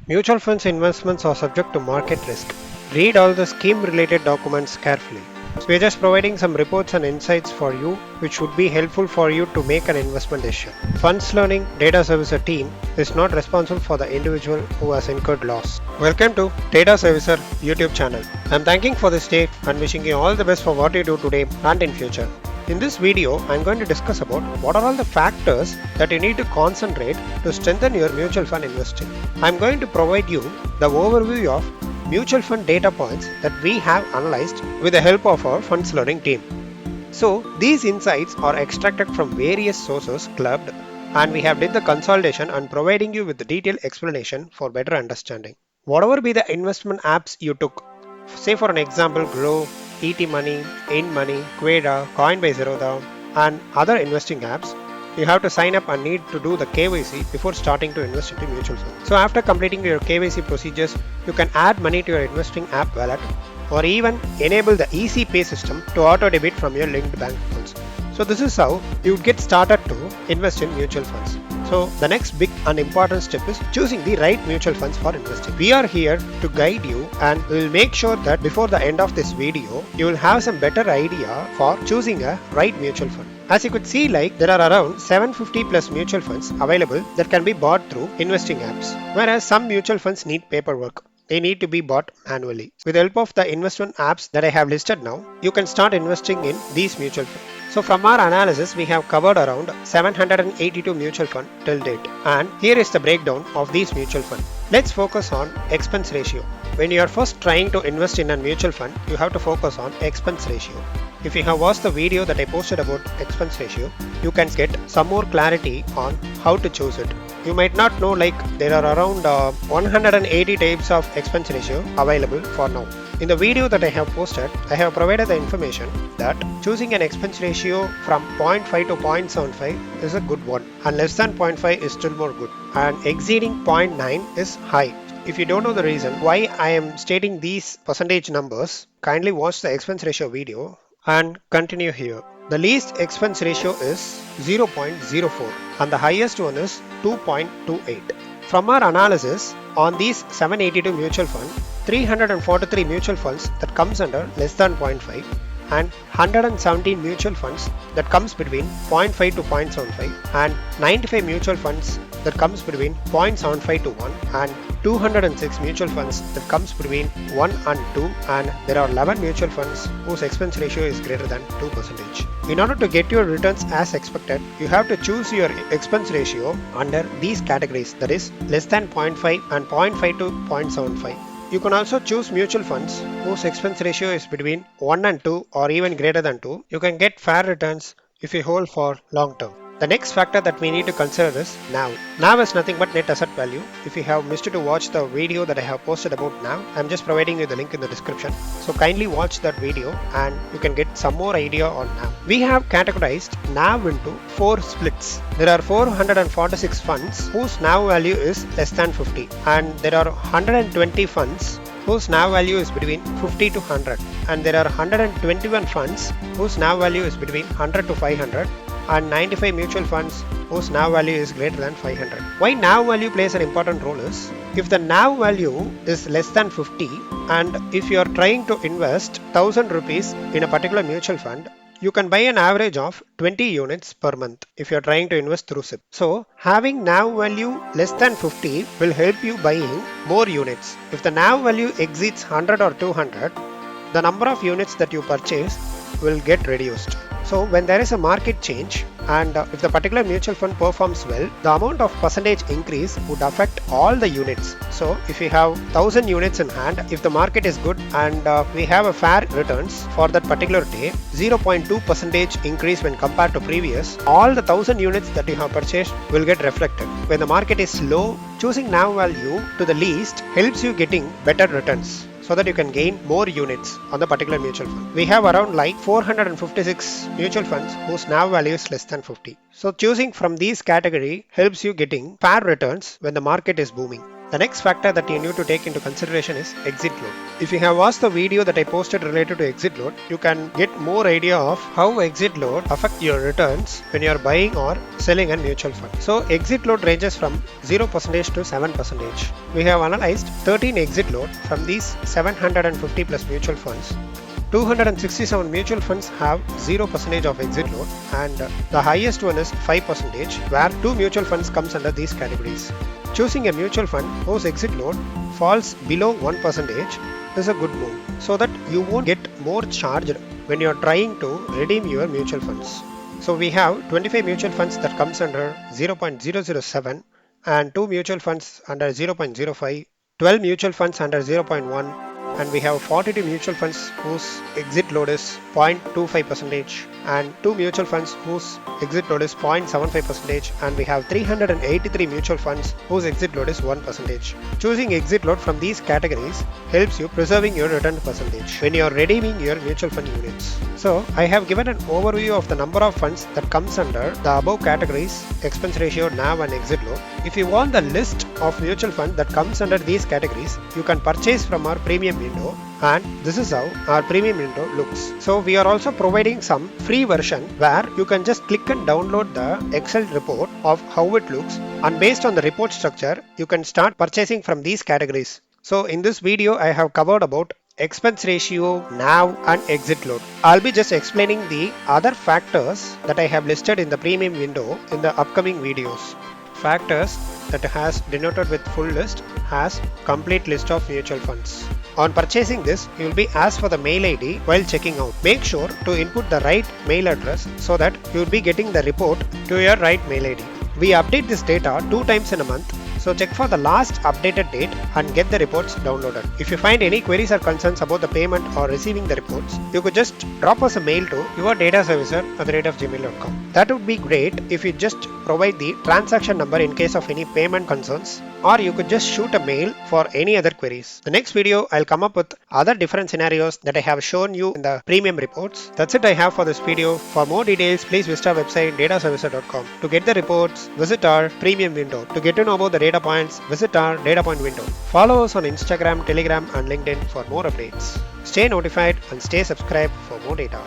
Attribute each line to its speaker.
Speaker 1: Mutual funds investments are subject to market risk. Read all the scheme related documents carefully. We're just providing some reports and insights for you which would be helpful for you to make an investment decision. Funds Learning Data Servicer team is not responsible for the individual who has incurred loss. Welcome to Data Servicer YouTube channel. I'm thanking for this day and wishing you all the best for what you do today and in future. In this video, I'm going to discuss about what are all the factors that you need to concentrate to strengthen your mutual fund investing. I'm going to provide you the overview of mutual fund data points that we have analyzed with the help of our funds learning team. So these insights are extracted from various sources clubbed, and we have did the consolidation and providing you with the detailed explanation for better understanding. Whatever be the investment apps you took, say for an example Grow, ET Money, In Money, Queda, Coin by Zerodha, and other investing apps, you have to sign up and need to do the KYC before starting to invest into mutual funds. So after completing your KYC procedures, you can add money to your investing app wallet or even enable the easy pay system to auto debit from your linked bank accounts. So this is how you would get started to invest in mutual funds. So the next big and important step is choosing the right mutual funds for investing. We are here to guide you and we will make sure that before the end of this video, you will have some better idea for choosing a right mutual fund. As you could see, like there are around 750 plus mutual funds available that can be bought through investing apps, whereas some mutual funds need paperwork. They need to be bought manually. With the help of the investment apps that I have listed now, you can start investing in these mutual funds. So from our analysis, we have covered around 782 mutual fund till date. And here is the breakdown of these mutual fund. Let's focus on expense ratio. When you are first trying to invest in a mutual fund, you have to focus on expense ratio. If you have watched the video that I posted about expense ratio, you can get some more clarity on how to choose it. You might not know, like there are around 180 types of expense ratio available for now. In the video that I have posted, I have provided the information that choosing an expense ratio from 0.5 to 0.75 is a good one, and less than 0.5 is still more good, and exceeding 0.9 is high. If you don't know the reason why I am stating these percentage numbers, kindly watch the expense ratio video and continue here. The least expense ratio is 0.04 and the highest one is 2.28. From our analysis on these 782 mutual funds, 343 mutual funds that comes under less than 0.5 and 117 mutual funds that comes between 0.5 to 0.75 and 95 mutual funds that comes between 0.75 to 1 and 206 mutual funds that comes between 1 and 2, and there are 11 mutual funds whose expense ratio is greater than 2%. In order to get your returns as expected, you have to choose your expense ratio under these categories, that is less than 0.5 and 0.5 to 0.75. You can also choose mutual funds whose expense ratio is between 1 and 2 or even greater than 2. You can get fair returns if you hold for long term. The next factor that we need to consider is NAV. NAV is nothing but net asset value. If you have missed to watch the video that I have posted about NAV, I'm just providing you the link in the description. So kindly watch that video and you can get some more idea on NAV. We have categorized NAV into 4 splits. There are 446 funds whose NAV value is less than 50, and there are 120 funds whose NAV value is between 50 to 100, and there are 121 funds whose NAV value is between 100 to 500, and 95 mutual funds whose NAV value is greater than 500. Why NAV value plays an important role is, if the NAV value is less than 50 and if you are trying to invest 1000 rupees in a particular mutual fund, you can buy an average of 20 units per month if you are trying to invest through SIP. So having NAV value less than 50 will help you buying more units. If the NAV value exceeds 100 or 200, the number of units that you purchase will get reduced. So when there is a market change and if the particular mutual fund performs well, the amount of percentage increase would affect all the units. So if we have 1000 units in hand, if the market is good and we have a fair returns for that particular day, 0.2 percentage increase when compared to previous, all the 1000 units that you have purchased will get reflected. When the market is low, choosing NAV value to the least helps you getting better returns, so that you can gain more units on the particular mutual fund. We have around like 456 mutual funds whose NAV value is less than 50. So choosing from these category helps you getting fair returns when the market is booming. The next factor that you need to take into consideration is exit load. If you have watched the video that I posted related to exit load, you can get more idea of how exit load affect your returns when you are buying or selling a mutual fund. So exit load ranges from 0% to 7%. We have analyzed 13 exit load from these 750 plus mutual funds. 267 mutual funds have 0% of exit load, and the highest one is 5%, where 2 mutual funds comes under these categories. Choosing a mutual fund whose exit load falls below 1% is a good move, so that you won't get more charged when you are trying to redeem your mutual funds. So we have 25 mutual funds that comes under 0.007 and 2 mutual funds under 0.05, 12 mutual funds under 0.1, and we have 42 mutual funds whose exit load is 0.25% and 2 mutual funds whose exit load is 0.75%, and we have 383 mutual funds whose exit load is 1%. Choosing exit load from these categories helps you preserving your return percentage when you are redeeming your mutual fund units. So I have given an overview of the number of funds that comes under the above categories: expense ratio, NAV and exit load. If you want the list of mutual funds that comes under these categories, you can purchase from our premium window, and this is how our premium window looks. So we are also providing some free version where you can just click and download the Excel report of how it looks, and based on the report structure you can start purchasing from these categories. So in this video I have covered about expense ratio, NAV and exit load. I'll be just explaining the other factors that I have listed in the premium window in the upcoming videos. Factors that has denoted with full list has complete list of mutual funds. On purchasing this, you will be asked for the mail ID while checking out. Make sure to input the right mail address so that you will be getting the report to your right mail ID. We update this data 2 times in a month, so check for the last updated date and get the reports downloaded. If you find any queries or concerns about the payment or receiving the reports, you could just drop us a mail to yourdataservicer@gmail.com. That would be great if you just provide the transaction number in case of any payment concerns, or you could just shoot a mail for any other queries. The next video I'll come up with other different scenarios that I have shown you in the premium reports. That's it I have for this video. For more details, please visit our website dataservicer.com. To get the reports, visit our premium window. To get to know about the data points, visit our data point window. Follow us on Instagram, Telegram and LinkedIn for more updates. Stay notified and stay subscribed for more data.